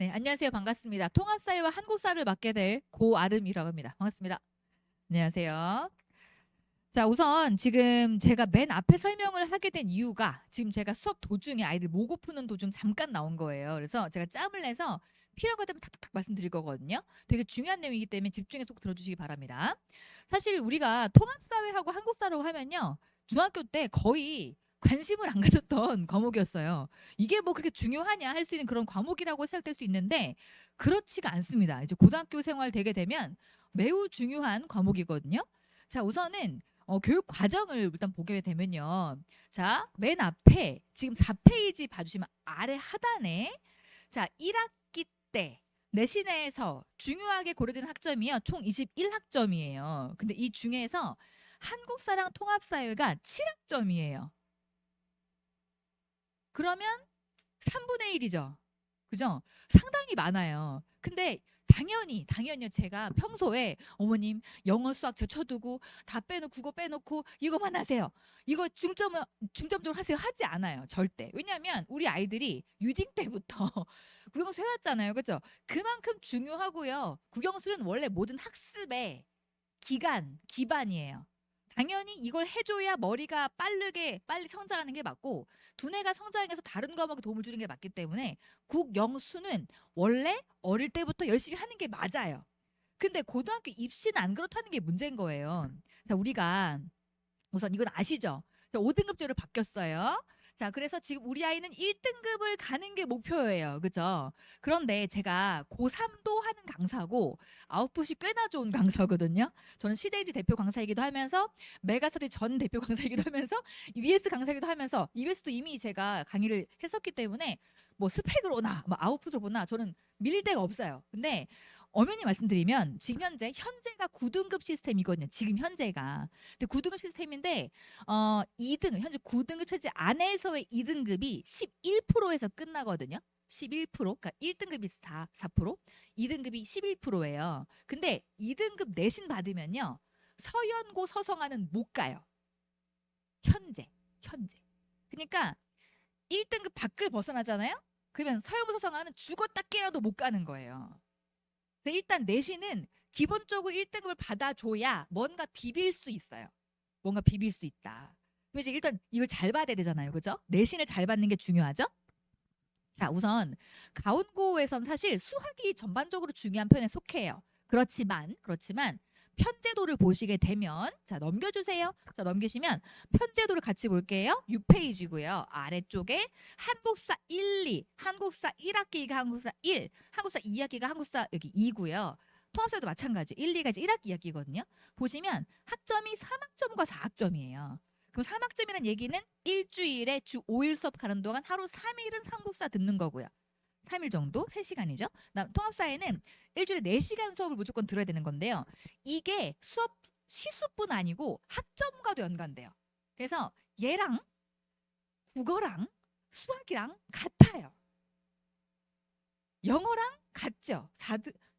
네, 안녕하세요. 반갑습니다. 통합사회와 한국사를 맡게 될 고아름이라고 합니다. 반갑습니다. 안녕하세요. 자, 우선 지금 제가 맨 앞에 설명을 하게 된 이유가 지금 제가 수업 도중에 아이들 모고 푸는 도중 잠깐 나온 거예요. 그래서 제가 짬을 내서 필요한 것 때문에 탁탁탁 말씀드릴 거거든요. 되게 중요한 내용이기 때문에 집중해서 꼭 들어주시기 바랍니다. 사실 우리가 통합사회하고 한국사라고 하면요. 중학교 때 거의 관심을 안 가졌던 과목이었어요. 이게 뭐 그렇게 중요하냐 할 수 있는 그런 과목이라고 생각될 수 있는데 그렇지가 않습니다. 이제 고등학교 생활 되게 되면 매우 중요한 과목이거든요. 자, 우선은 교육 과정을 일단 보게 되면요. 자, 맨 앞에 지금 4페이지 봐주시면 아래 하단에 자, 1학기 때 내신에서 중요하게 고려되는 학점이요. 총 21학점이에요. 근데 이 중에서 한국사랑 통합사회가 7학점이에요. 그러면 3분의 1이죠. 그죠? 상당히 많아요. 근데 당연히요. 제가 평소에 어머님 영어 수학 저 쳐두고 다 빼놓고 국어 빼놓고 이거만 하세요. 이거 중점적으로 하세요. 하지 않아요. 절대. 왜냐하면 우리 아이들이 유딩 때부터 국영수 해왔잖아요. 그죠? 그만큼 중요하고요. 국영수는 원래 모든 학습의 기반이에요. 당연히 이걸 해줘야 머리가 빨리 성장하는 게 맞고 두뇌가 성장해서 다른 과목에 도움을 주는 게 맞기 때문에 국영수는 원래 어릴 때부터 열심히 하는 게 맞아요. 근데 고등학교 입시는 안 그렇다는 게 문제인 거예요. 자, 우리가 우선 이건 아시죠? 5등급제로 바뀌었어요. 자, 그래서 지금 우리 아이는 1등급을 가는 게 목표예요. 그죠? 그런데 제가 고3도 하는 강사고 아웃풋이 꽤나 좋은 강사거든요. 저는 시데이지 대표 강사이기도 하면서 메가스터디 전 대표 강사이기도 하면서 EBS 강사이기도 하면서 EBS도 이미 제가 강의를 했었기 때문에 뭐 스펙으로나 뭐 아웃풋을 보나 저는 밀릴 데가 없어요. 근데 엄연히 말씀드리면 지금 현재가 9등급 시스템이거든요. 지금 현재가. 근데 9등급 시스템인데 2등 현재 9등급 체제 안에서의 2등급이 11%에서 끝나거든요. 11%. 그러니까 1등급이 4%, 2등급이 11%예요. 근데 2등급 내신 받으면요. 서연고 서성하는 못 가요. 현재. 그러니까 1등급 밖을 벗어나잖아요. 그러면 서연고 서성하는 죽었다 깨라도 못 가는 거예요. 일단 내신은 기본적으로 1등급을 받아줘야 뭔가 비빌 수 있어요. 뭔가 비빌 수 있다. 그럼 이제 일단 이걸 잘 받아야 되잖아요. 그죠? 내신을 잘 받는 게 중요하죠? 자, 우선 가운고에선 사실 수학이 전반적으로 중요한 편에 속해요. 그렇지만 편제도를 보시게 되면 자, 넘겨주세요. 자, 넘기시면 편제도를 같이 볼게요. 6페이지고요. 아래쪽에 한국사 1, 2, 한국사 1학기가 한국사 1, 한국사 2학기가 한국사 여기 2고요. 통합사도 마찬가지. 1, 2가 이제 1학기 이야기거든요. 보시면 학점이 3학점과 4학점이에요. 그럼 3학점이라는 얘기는 일주일에 주 5일 수업 가는 동안 하루 3일은 한국사 듣는 거고요. 3일 정도? 3시간이죠. 통합사회는 일주일에 4시간 수업을 무조건 들어야 되는 건데요. 이게 수업 시수뿐 아니고 학점과도 연관돼요. 그래서 얘랑 국어랑 수학이랑 같아요. 영어랑 같죠.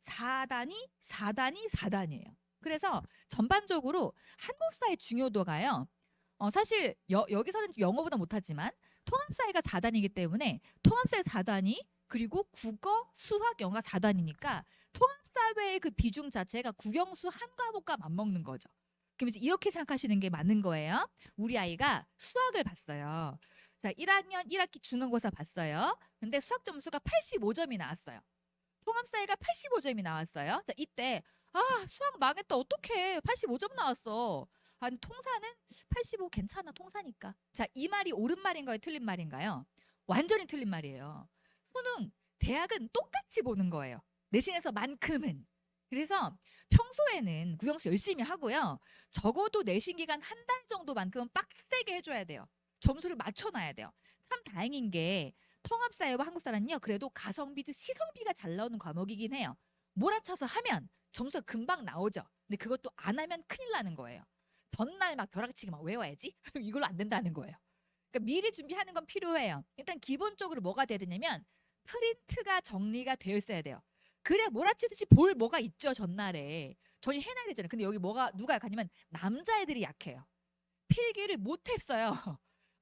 4단이에요. 그래서 전반적으로 한국사의 중요도가요. 사실 여기서는 영어보다 못하지만 통합사회가 4단이기 때문에 통합사회 4단이 그리고 국어, 수학, 영어가 4단이니까 통합사회의 그 비중 자체가 국영수 한 과목과 맞먹는 거죠. 그럼 이제 이렇게 생각하시는 게 맞는 거예요. 우리 아이가 수학을 봤어요. 자, 1학년 1학기 중간고사 봤어요. 근데 수학 점수가 85점이 나왔어요. 통합사회가 85점이 나왔어요. 자, 이때 수학 망했다. 어떡해. 85점 나왔어. 아니, 통사는 85 괜찮아. 통사니까. 자, 이 말이 옳은 말인가요? 틀린 말인가요? 완전히 틀린 말이에요. 수능, 대학은 똑같이 보는 거예요. 내신에서만큼은. 그래서 평소에는 국영수 열심히 하고요. 적어도 내신 기간 한 달 정도만큼은 빡세게 해줘야 돼요. 점수를 맞춰놔야 돼요. 참 다행인 게 통합사회와 한국사는요. 그래도 가성비도 시성비가 잘 나오는 과목이긴 해요. 몰아쳐서 하면 점수가 금방 나오죠. 근데 그것도 안 하면 큰일 나는 거예요. 전날 막 벼락치기 막 외워야지. 이걸로 안 된다는 거예요. 그러니까 미리 준비하는 건 필요해요. 일단 기본적으로 뭐가 돼야 되냐면 프린트가 정리가 되어 있어야 돼요. 그래 몰아치듯이 볼 뭐가 있죠. 전날에. 전이 해놔야 되잖아요. 근데 여기 누가 약하냐면 남자애들이 약해요. 필기를 못했어요.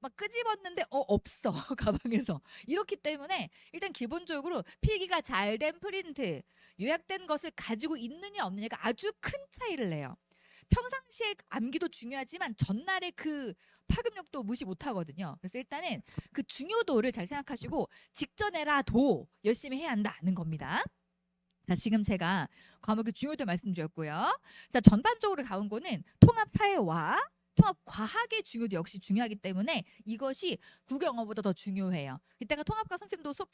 막 끄집었는데 없어. 가방에서. 이렇기 때문에 일단 기본적으로 필기가 잘 된 프린트, 요약된 것을 가지고 있느냐 없느냐가 아주 큰 차이를 내요. 평상시에 암기도 중요하지만 전날의 그 파급력도 무시 못하거든요. 그래서 일단은 그 중요도를 잘 생각하시고 직전에라도 열심히 해야 한다는 겁니다. 자, 지금 제가 과목의 중요도 말씀드렸고요. 자, 전반적으로 가온 거는 통합사회와 통합과학의 중요도 역시 중요하기 때문에 이것이 국영어보다 더 중요해요. 이따가 통합과 선생님도 수업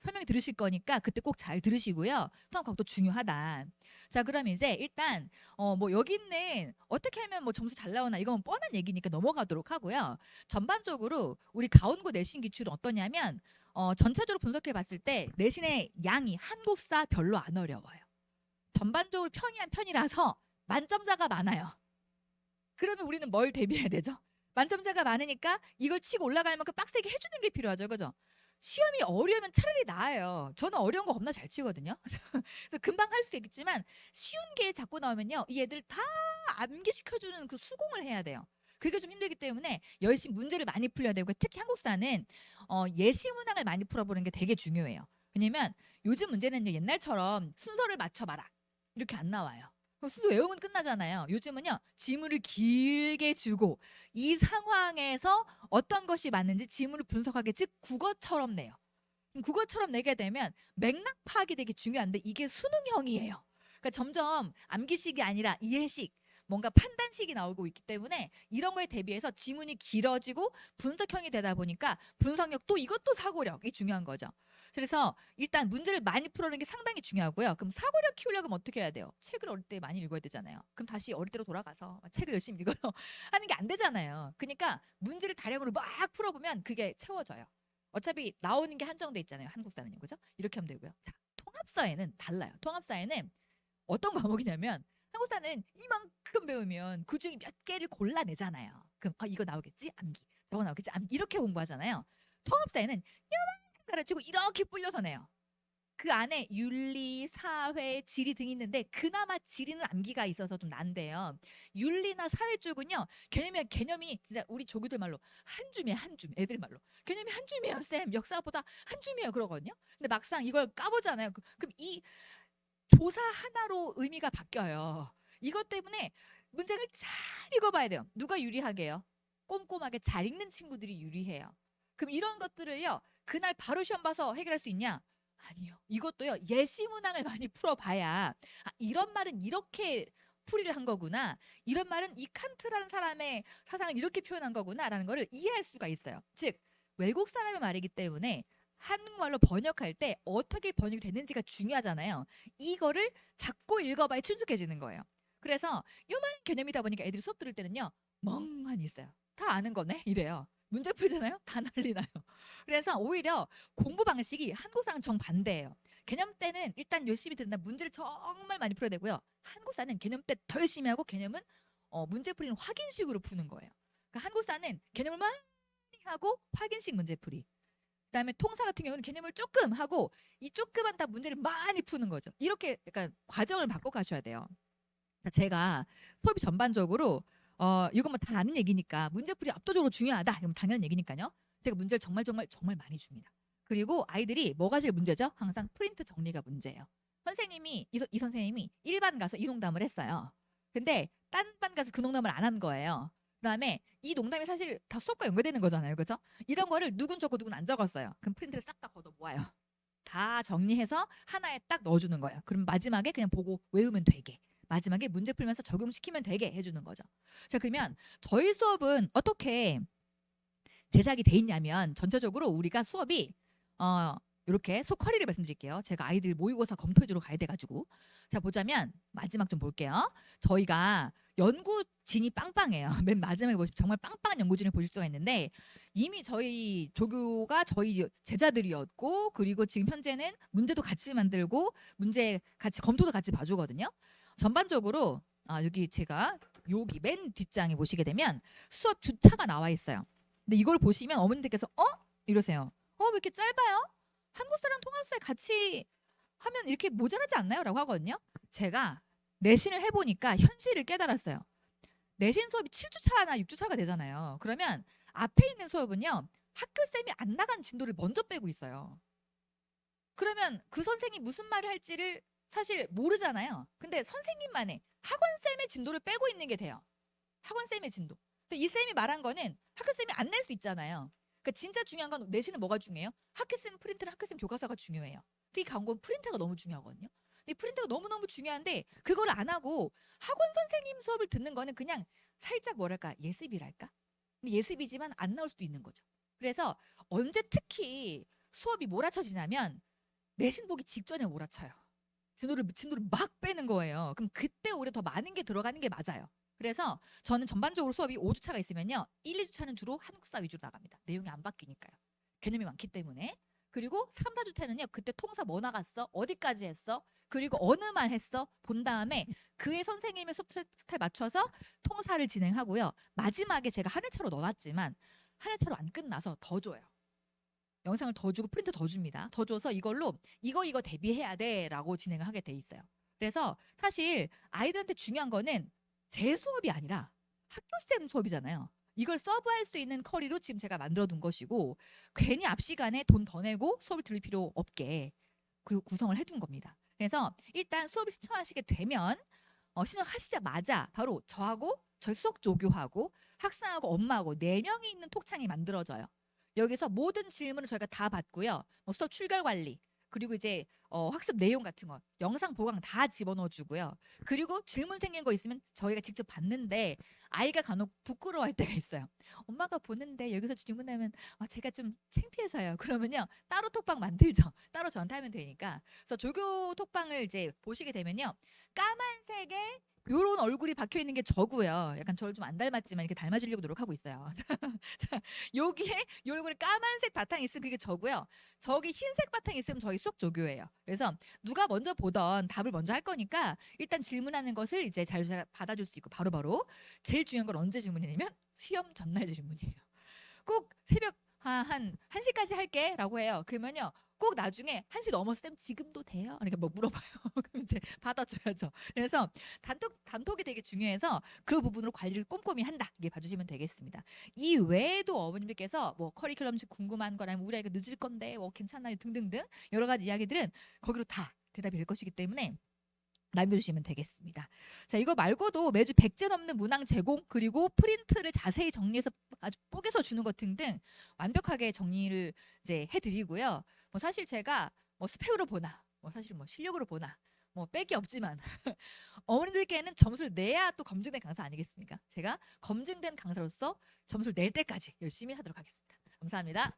설명 들으실 거니까 그때 꼭 잘 들으시고요. 통합과학도 중요하다. 자, 그럼 이제 일단 뭐 여기 있는 어떻게 하면 뭐 점수 잘 나오나 이건 뻔한 얘기니까 넘어가도록 하고요. 전반적으로 우리 가온고 내신 기출은 어떠냐면 전체적으로 분석해 봤을 때 내신의 양이 한국사 별로 안 어려워요. 전반적으로 평이한 편이라서 만점자가 많아요. 그러면 우리는 뭘 대비해야 되죠? 만점자가 많으니까 이걸 치고 올라갈 만큼 빡세게 해주는 게 필요하죠. 그죠? 시험이 어려우면 차라리 나아요. 저는 어려운 거 겁나 잘 치거든요. 그래서 금방 할 수 있겠지만 쉬운 게 자꾸 나오면요. 이 애들 다 암기시켜주는 그 수공을 해야 돼요. 그게 좀 힘들기 때문에 열심히 문제를 많이 풀려야 되고 특히 한국사는 예시 문항을 많이 풀어보는 게 되게 중요해요. 왜냐면 요즘 문제는요. 옛날처럼 순서를 맞춰봐라. 이렇게 안 나와요. 순서 외우면 끝나잖아요. 요즘은요. 지문을 길게 주고 이 상황에서 어떤 것이 맞는지 지문을 분석하게 즉 국어처럼 내요. 국어처럼 내게 되면 맥락 파악이 되게 중요한데 이게 수능형이에요. 그러니까 점점 암기식이 아니라 이해식 뭔가 판단식이 나오고 있기 때문에 이런 거에 대비해서 지문이 길어지고 분석형이 되다 보니까 분석력 또 이것도 사고력이 중요한 거죠. 그래서 일단 문제를 많이 풀어내는 게 상당히 중요하고요. 그럼 사고력 키우려면 어떻게 해야 돼요? 책을 어릴 때 많이 읽어야 되잖아요. 그럼 다시 어릴 때로 돌아가서 책을 열심히 읽어요. 하는 게 안 되잖아요. 그러니까 문제를 다량으로 막 풀어보면 그게 채워져요. 어차피 나오는 게 한정돼 있잖아요. 한국사는요. 그죠? 이렇게 하면 되고요. 자, 통합사회는 달라요. 통합사회는 어떤 과목이냐면 한국사는 이만큼 배우면 그중에 몇 개를 골라내잖아요. 그럼 이거 나오겠지? 암기. 저거 나오겠지? 암기. 이렇게 공부하잖아요. 통합사회는 이만큼 가르치고 이렇게 불려서 내요. 그 안에 윤리, 사회, 지리 등이 있는데 그나마 지리는 암기가 있어서 좀 난데요. 윤리나 사회 쪽은요. 개념이 진짜 우리 조교들 말로 한 줌이에요. 한 줌. 애들 말로. 개념이 한 줌이에요. 쌤. 역사보다 한 줌이에요. 그러거든요. 근데 막상 이걸 까보잖아요. 그럼 이 조사 하나로 의미가 바뀌어요. 이것 때문에 문장을 잘 읽어봐야 돼요. 누가 유리하게요? 꼼꼼하게 잘 읽는 친구들이 유리해요. 그럼 이런 것들을요. 그날 바로 시험 봐서 해결할 수 있냐? 아니요. 이것도요. 예시 문항을 많이 풀어봐야 이런 말은 이렇게 풀이를 한 거구나. 이런 말은 이 칸트라는 사람의 사상을 이렇게 표현한 거구나 라는 거를 이해할 수가 있어요. 즉 외국 사람의 말이기 때문에 한국말로 번역할 때 어떻게 번역이 됐는지가 중요하잖아요. 이거를 자꾸 읽어봐야 친숙해지는 거예요. 그래서 요만 개념이다 보니까 애들이 수업 들을 때는요. 멍하니 있어요. 다 아는 거네 이래요. 문제 풀잖아요. 다 난리 나요. 그래서 오히려 공부 방식이 한국사랑 정반대예요. 개념 때는 일단 열심히 듣는다. 문제를 정말 많이 풀어야 되고요. 한국사는 개념 때 더 열심히 하고 개념은 문제풀이는 확인식으로 푸는 거예요. 그러니까 한국사는 개념을 많이 하고 확인식 문제풀이. 그다음에 통사 같은 경우는 개념을 조금 하고 이 조그만 다 문제를 많이 푸는 거죠. 이렇게 약간 과정을 바꿔 가셔야 돼요. 제가 수업이 전반적으로 이건 뭐 다 아는 얘기니까 문제풀이 압도적으로 중요하다. 이건 당연한 얘기니까요. 제가 문제를 정말 많이 줍니다. 그리고 아이들이 뭐가 제일 문제죠? 항상 프린트 정리가 문제예요. 선생님이 이 선생님이 1반 가서 이 농담을 했어요. 근데 딴 반 가서 그 농담을 안 한 거예요. 그다음에 이 농담이 사실 다 수업과 연결되는 거잖아요. 그죠? 이런 거를 누군 적고 누군 안 적었어요. 그럼 프린트를 싹 다 걷어 모아요. 다 정리해서 하나에 딱 넣어주는 거예요. 그럼 마지막에 그냥 보고 외우면 되게. 마지막에 문제 풀면서 적용시키면 되게 해주는 거죠. 자, 그러면 저희 수업은 어떻게 제작이 돼 있냐면 전체적으로 우리가 수업이 이렇게 속허리를 말씀드릴게요. 제가 아이들 모의고사 검토해주러 가야 돼가지고. 자, 보자면 마지막 좀 볼게요. 저희가 연구진이 빵빵해요. 맨 마지막에 보시면 정말 빵빵한 연구진을 보실 수가 있는데 이미 저희 조교가 저희 제자들이었고 그리고 지금 현재는 문제도 같이 만들고 문제 같이 검토도 같이 봐주거든요. 전반적으로 여기 제가 여기 맨 뒷장에 보시게 되면 수업 주차가 나와 있어요. 근데 이걸 보시면 어머님들께서 이러세요. 왜 이렇게 짧아요? 한국사랑 통합사에 같이 하면 이렇게 모자라지 않나요? 라고 하거든요. 제가 내신을 해보니까 현실을 깨달았어요. 내신 수업이 7주차나 6주차가 되잖아요. 그러면 앞에 있는 수업은요. 학교쌤이 안 나간 진도를 먼저 빼고 있어요. 그러면 그 선생님이 무슨 말을 할지를 사실 모르잖아요. 근데 선생님만의 학원쌤의 진도를 빼고 있는 게 돼요. 학원쌤의 진도. 근데 이 쌤이 말한 거는 학교쌤이 안 낼 수 있잖아요. 그러니까 진짜 중요한 건 내신은 뭐가 중요해요? 학교쌤 프린트랑 학교쌤 교과서가 중요해요. 특히 강권 프린트가 너무 중요하거든요. 근데 프린트가 너무너무 중요한데 그거를 안 하고 학원 선생님 수업을 듣는 거는 그냥 살짝 뭐랄까 예습이랄까? 근데 예습이지만 안 나올 수도 있는 거죠. 그래서 언제 특히 수업이 몰아쳐지냐면 내신 보기 직전에 몰아쳐요. 진도를 막 빼는 거예요. 그럼 그때 오히려 더 많은 게 들어가는 게 맞아요. 그래서 저는 전반적으로 수업이 5주차가 있으면요. 1, 2주차는 주로 한국사 위주로 나갑니다. 내용이 안 바뀌니까요. 개념이 많기 때문에. 그리고 3, 4주 때는요. 그때 통사 뭐 나갔어? 어디까지 했어? 그리고 어느 말 했어? 본 다음에 그의 선생님의 수업 스타일 맞춰서 통사를 진행하고요. 마지막에 제가 한 회차로 넣어놨지만 한 회차로 안 끝나서 더 줘요. 영상을 더 주고 프린트 더 줍니다. 더 줘서 이걸로 이거 대비해야 돼라고 진행을 하게 돼 있어요. 그래서 사실 아이들한테 중요한 거는 제 수업이 아니라 학교쌤 수업이잖아요. 이걸 서브할 수 있는 커리로 지금 제가 만들어 둔 것이고 괜히 앞 시간에 돈 더 내고 수업을 들을 필요 없게 그 구성을 해둔 겁니다. 그래서 일단 수업을 신청하시게 되면 신청하시자마자 바로 저하고 저희 수석 조교하고 학생하고 엄마하고 4명이 있는 톡창이 만들어져요. 여기서 모든 질문을 저희가 다 받고요. 뭐 수업 출결 관리, 그리고 이제 학습 내용 같은 거, 영상 보강 다 집어넣어 주고요. 그리고 질문 생긴 거 있으면 저희가 직접 받는데 아이가 간혹 부끄러워할 때가 있어요. 엄마가 보는데 여기서 질문하면 제가 좀 창피해서요. 그러면요. 따로 톡방 만들죠. 따로 저한테 하면 되니까. 그래서 조교 톡방을 이제 보시게 되면요. 까만색에 요런 얼굴이 박혀 있는 게 저고요. 약간 저를 좀 안 닮았지만 이렇게 닮아지려고 노력하고 있어요. 자, 여기에 요 얼굴에 까만색 바탕이 있으면 그게 저고요. 저기 흰색 바탕이 있으면 저희 수업 조교예요. 그래서 누가 먼저 보던 답을 먼저 할 거니까 일단 질문하는 것을 이제 잘 받아줄 수 있고 바로바로 제일 중요한 건 언제 질문이냐면 시험 전날 질문이에요. 꼭 새벽 한 1시까지 할게 라고 해요. 그러면요. 꼭 나중에 1시 넘었을 때 지금도 돼요? 이렇게 뭐 물어봐요. 그럼 이제 받아줘야죠. 그래서 단톡이 되게 중요해서 그 부분으로 관리를 꼼꼼히 한다. 이게 봐주시면 되겠습니다. 이 외에도 어머님들께서 뭐 커리큘럼식 궁금한 거라면 우리 아이가 늦을 건데 뭐 괜찮아요 등등등 여러 가지 이야기들은 거기로 다 대답이 될 것이기 때문에 남겨주시면 되겠습니다. 자, 이거 말고도 매주 100제 넘는 문항 제공 그리고 프린트를 자세히 정리해서 아주 뽀개서 주는 것 등등 완벽하게 정리를 이제 해드리고요. 뭐 사실 제가 뭐 스펙으로 보나, 뭐 사실 뭐 실력으로 보나, 뭐 뺄 게 없지만 어머님들께는 점수를 내야 또 검증된 강사 아니겠습니까? 제가 검증된 강사로서 점수를 낼 때까지 열심히 하도록 하겠습니다. 감사합니다.